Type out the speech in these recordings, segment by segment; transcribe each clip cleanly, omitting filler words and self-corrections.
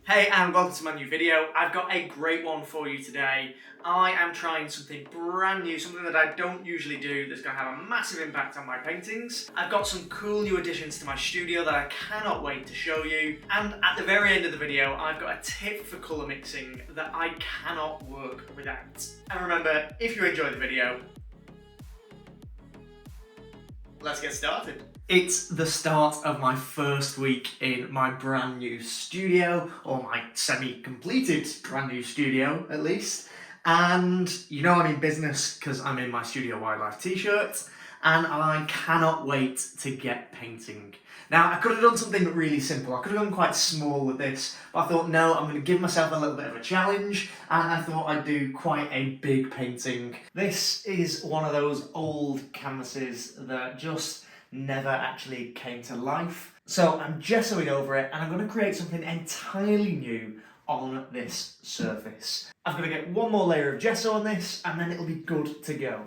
Hey and welcome to my new video. I've got a great one for you today. I am trying something brand new, something that I don't usually do that's going to have a massive impact on my paintings. I've got some cool new additions to my studio that I cannot wait to show you. And at the very end of the video, I've got a tip for colour mixing that I cannot work without. And remember, if you enjoy the video, let's get started. It's the start of my first week in my brand new studio, or my semi-completed brand new studio at least. And you know I'm in business because I'm in my Studio Wildlife t-shirt, and I cannot wait to get painting. Now, I could have done something really simple. I could have gone quite small with this, but I thought, no, I'm going to give myself a little bit of a challenge, and I thought I'd do quite a big painting. This is one of those old canvases that just never actually came to life. So I'm gessoing over it, and I'm going to create something entirely new on this surface. I'm going to get one more layer of gesso on this, and then it'll be good to go.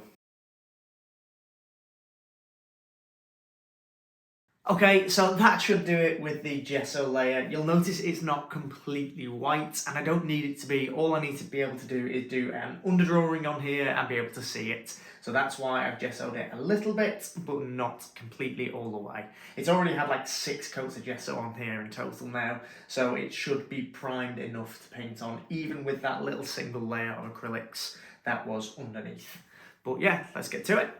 Okay, so that should do it with the gesso layer. You'll notice it's not completely white, and I don't need it to be. All I need to be able to do is do an underdrawing on here and be able to see it. So that's why I've gessoed it a little bit, but not completely all the way. It's already had like 6 coats of gesso on here in total now, so it should be primed enough to paint on, even with that little single layer of acrylics that was underneath. But yeah, let's get to it.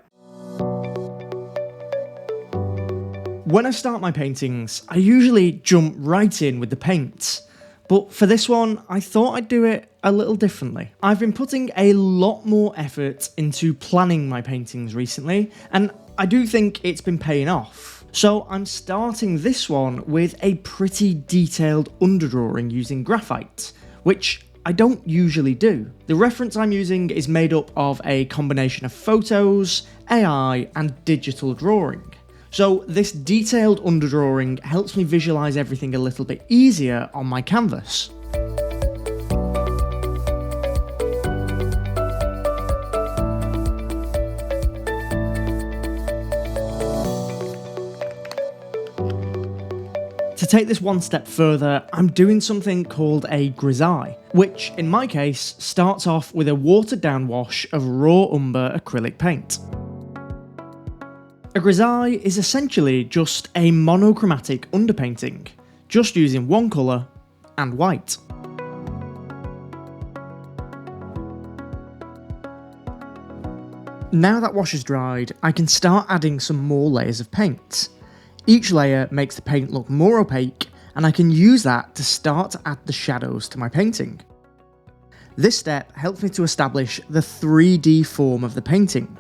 When I start my paintings, I usually jump right in with the paint. But for this one, I thought I'd do it a little differently. I've been putting a lot more effort into planning my paintings recently, and I do think it's been paying off. So I'm starting this one with a pretty detailed underdrawing using graphite, which I don't usually do. The reference I'm using is made up of a combination of photos, AI, and digital drawing. So this detailed underdrawing helps me visualise everything a little bit easier on my canvas. To take this one step further, I'm doing something called a grisaille, which in my case starts off with a watered down wash of raw umber acrylic paint. A grisaille is essentially just a monochromatic underpainting, just using one colour and white. Now that wash is dried, I can start adding some more layers of paint. Each layer makes the paint look more opaque, and I can use that to start to add the shadows to my painting. This step helps me to establish the 3D form of the painting.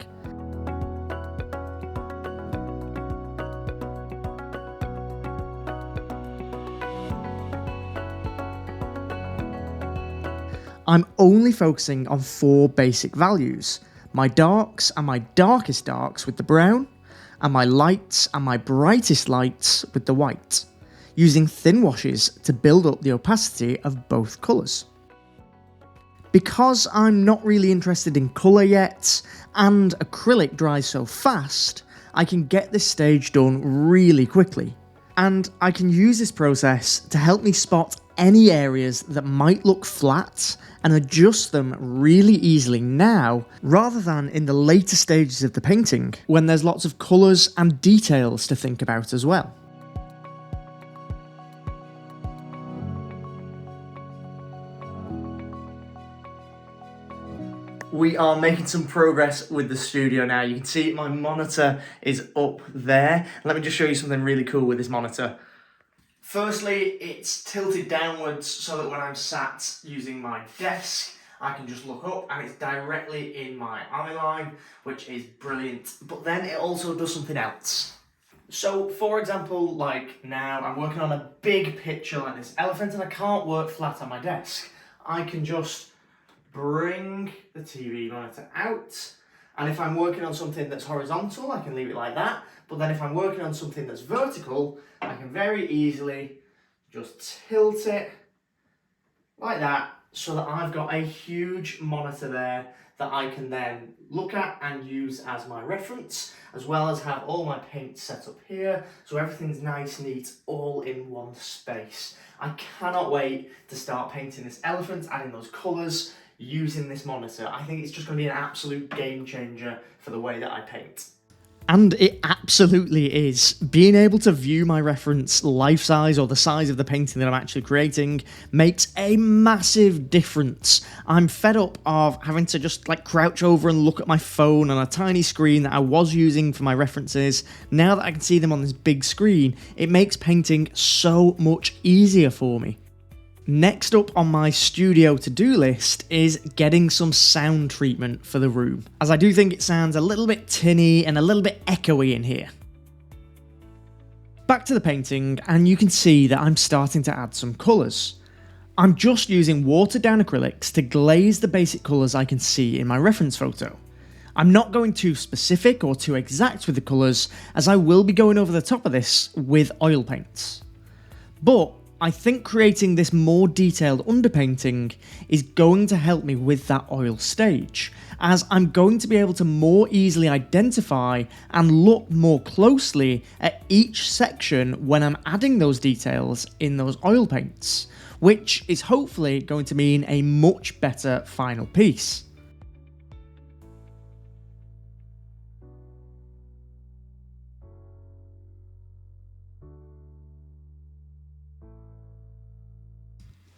I'm only focusing on 4 basic values: my darks and my darkest darks with the brown, and my lights and my brightest lights with the white, using thin washes to build up the opacity of both colours. Because I'm not really interested in colour yet, and acrylic dries so fast, I can get this stage done really quickly. And I can use this process to help me spot any areas that might look flat and adjust them really easily now, rather than in the later stages of the painting, when there's lots of colours and details to think about as well. We are making some progress with the studio now. You can see my monitor is up there. Let me just show you something really cool with this monitor. Firstly, it's tilted downwards so that when I'm sat using my desk, I can just look up and it's directly in my eye line, which is brilliant. But then it also does something else. So, for example, like now, I'm working on a big picture like this elephant and I can't work flat on my desk. I can just bring the TV monitor out, and if I'm working on something that's horizontal, I can leave it like that, but then if I'm working on something that's vertical, I can very easily just tilt it like that, so that I've got a huge monitor there that I can then look at and use as my reference, as well as have all my paints set up here, so everything's nice, neat, all in one space. I cannot wait to start painting this elephant, adding those colours, using this monitor. I think it's just going to be an absolute game changer for the way that I paint. And it absolutely is. Being able to view my reference life size or the size of the painting that I'm actually creating makes a massive difference. I'm fed up of having to just crouch over and look at my phone on a tiny screen that I was using for my references. Now that I can see them on this big screen, it makes painting so much easier for me. Next up on my studio to-do list is getting some sound treatment for the room, as I do think it sounds a little bit tinny and a little bit echoey in here. Back to the painting, and you can see that I'm starting to add some colours. I'm just using watered down acrylics to glaze the basic colours I can see in my reference photo. I'm not going too specific or too exact with the colours, as I will be going over the top of this with oil paints. But I think creating this more detailed underpainting is going to help me with that oil stage, as I'm going to be able to more easily identify and look more closely at each section when I'm adding those details in those oil paints, which is hopefully going to mean a much better final piece.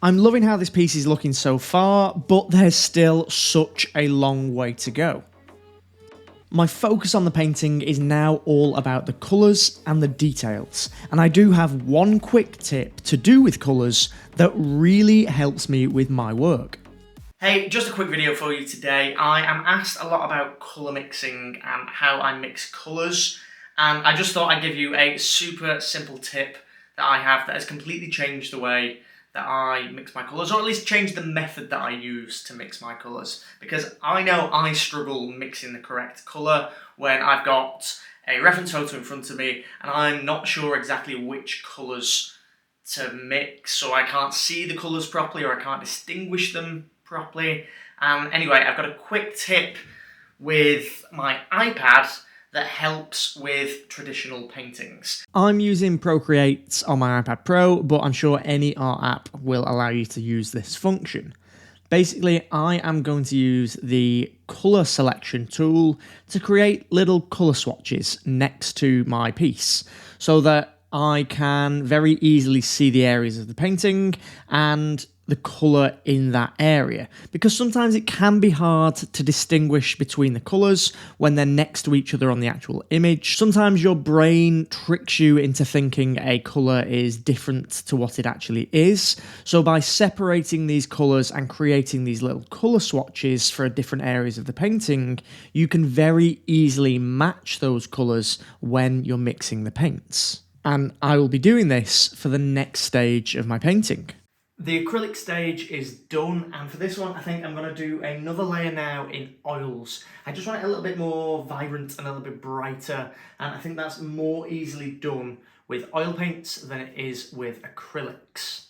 I'm loving how this piece is looking so far, but there's still such a long way to go. My focus on the painting is now all about the colours and the details, and I do have one quick tip to do with colours that really helps me with my work. Hey, just a quick video for you today. I am asked a lot about colour mixing and how I mix colours, and I just thought I'd give you a super simple tip that I have that has completely changed the way that I mix my colours, or at least change the method that I use to mix my colours, because I know I struggle mixing the correct colour when I've got a reference photo in front of me and I'm not sure exactly which colours to mix, so I can't see the colours properly or I can't distinguish them properly. Anyway, I've got a quick tip with my iPad that helps with traditional paintings. I'm using Procreate on my iPad Pro, but I'm sure any art app will allow you to use this function. Basically, I am going to use the colour selection tool to create little colour swatches next to my piece, so that I can very easily see the areas of the painting and the colour in that area, because sometimes it can be hard to distinguish between the colours when they're next to each other on the actual image. Sometimes your brain tricks you into thinking a colour is different to what it actually is, so by separating these colours and creating these little colour swatches for different areas of the painting, you can very easily match those colours when you're mixing the paints. And I will be doing this for the next stage of my painting. The acrylic stage is done, and for this one I think I'm going to do another layer now in oils. I just want it a little bit more vibrant and a little bit brighter, and I think that's more easily done with oil paints than it is with acrylics.